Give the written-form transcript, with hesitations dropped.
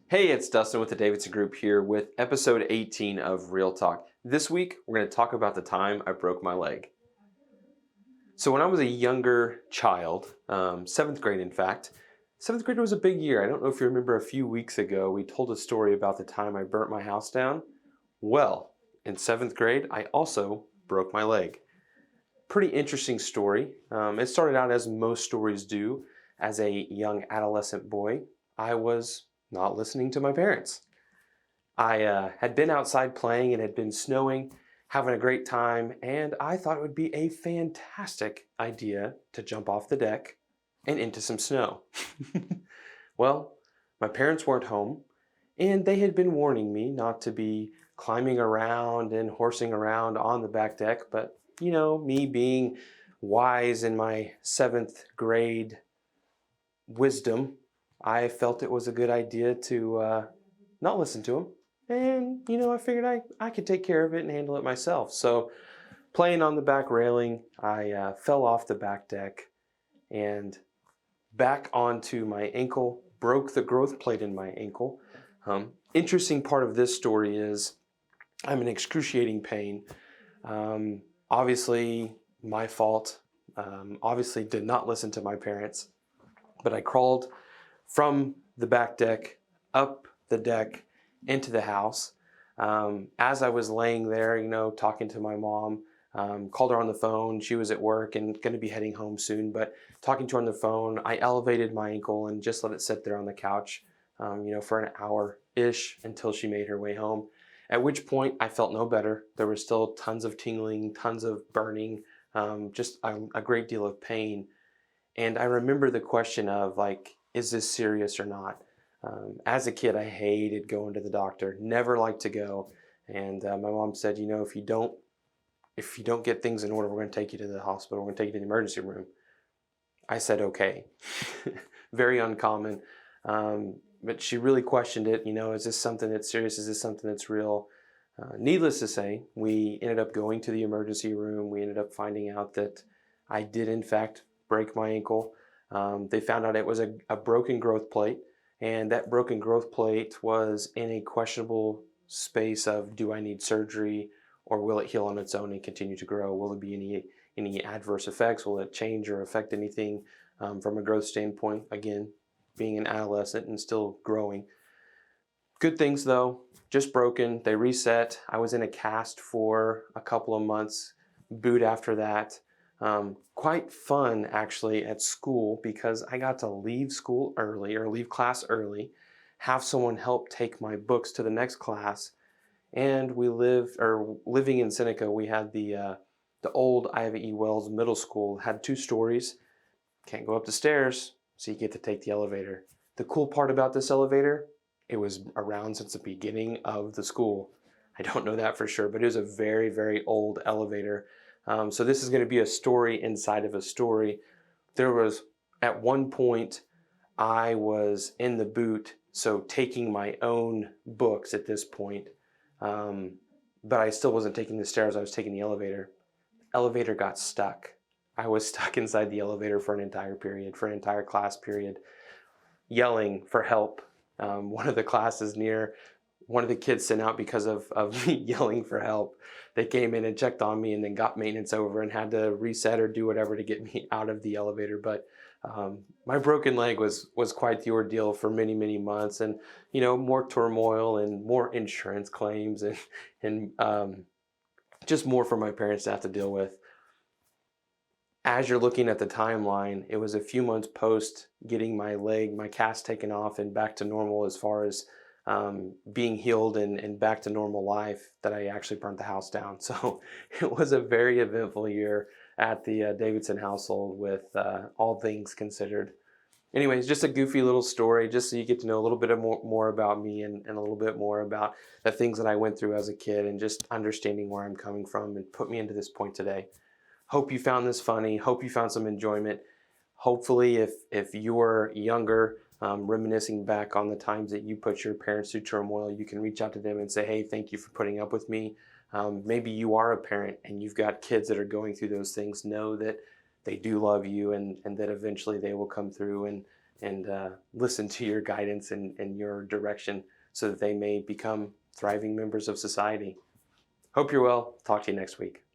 Hey, it's Dustin with the Davidson Group here with episode 18 of Real Talk. This week, we're going to talk about the time I broke my leg. So when I was a younger child, seventh grade in fact, seventh grade was a big year. I don't know if you remember a few weeks ago, we told a story about the time I burnt my house down. Well, in seventh grade, I also broke my leg. Pretty interesting story. It started out as most stories do. As a young adolescent boy, I was not listening to my parents. I had been outside playing, it had been snowing, having a great time, and I thought it would be a fantastic idea to jump off the deck and into some snow. Well, my parents weren't home, and they had been warning me not to be climbing around and horsing around on the back deck, but me being wise in my seventh grade wisdom, I felt it was a good idea to not listen to them. And, I figured I could take care of it and handle it myself. So, playing on the back railing, I fell off the back deck and back onto my ankle, broke the growth plate in my ankle. Interesting part of this story is I'm in excruciating pain. Obviously, my fault. Obviously, did not listen to my parents. But I crawled from the back deck up the deck into the house. As I was laying there, talking to my mom, called her on the phone. She was at work and going to be heading home soon, but talking to her on the phone, I elevated my ankle and just let it sit there on the couch, for an hour-ish until she made her way home. At which point I felt no better. There was still tons of tingling, tons of burning, just a great deal of pain. And I remember the question of is this serious or not? As a kid, I hated going to the doctor, never liked to go. And my mom said, if you don't get things in order, we're going to take you to the hospital. We're going to take you to the emergency room. I said, okay. Very uncommon. But she really questioned it. Is this something that's serious? Is this something that's real? Needless to say, we ended up going to the emergency room. We ended up finding out that I did, in fact, break my ankle. They found out it was a broken growth plate, and that broken growth plate was in a questionable space of, do I need surgery, or will it heal on its own and continue to grow? Will there be any adverse effects? Will it change or affect anything from a growth standpoint? Again, being an adolescent and still growing. Good things though, just broken. They reset. I was in a cast for a couple of months, boot after that. Quite fun actually at school because I got to leave school early or leave class early, have someone help take my books to the next class, and living in Seneca, we had the old Ivy E. Wells Middle School, had 2 stories. Can't go up the stairs, so you get to take the elevator. The cool part about this elevator, it was around since the beginning of the school. I don't know that for sure, but it was a very, very old elevator. So this is going to be a story inside of a story. There was, at one point, I was in the boot, so taking my own books at this point, but I still wasn't taking the stairs, I was taking the elevator. Elevator got stuck. I was stuck inside the elevator for an entire class period, yelling for help. One of the classes near, one of the kids sent out because of me yelling for help. They came in and checked on me and then got maintenance over and had to reset or do whatever to get me out of the elevator. But my broken leg was quite the ordeal for many, many months, and more turmoil and more insurance claims and just more for my parents to have to deal with. As you're looking at the timeline, it was a few months post getting my cast taken off and back to normal as far as being healed and back to normal life, that I actually burnt the house down. So it was a very eventful year at the Davidson household with all things considered. Anyways, just a goofy little story, just so you get to know a little bit more about me and a little bit more about the things that I went through as a kid and just understanding where I'm coming from and put me into this point today. Hope you found this funny. Hope you found some enjoyment. Hopefully, if you're younger, reminiscing back on the times that you put your parents through turmoil, you can reach out to them and say, hey, thank you for putting up with me. Maybe you are a parent and you've got kids that are going through those things. Know that they do love you and that eventually they will come through and listen to your guidance and your direction so that they may become thriving members of society. Hope you're well. Talk to you next week.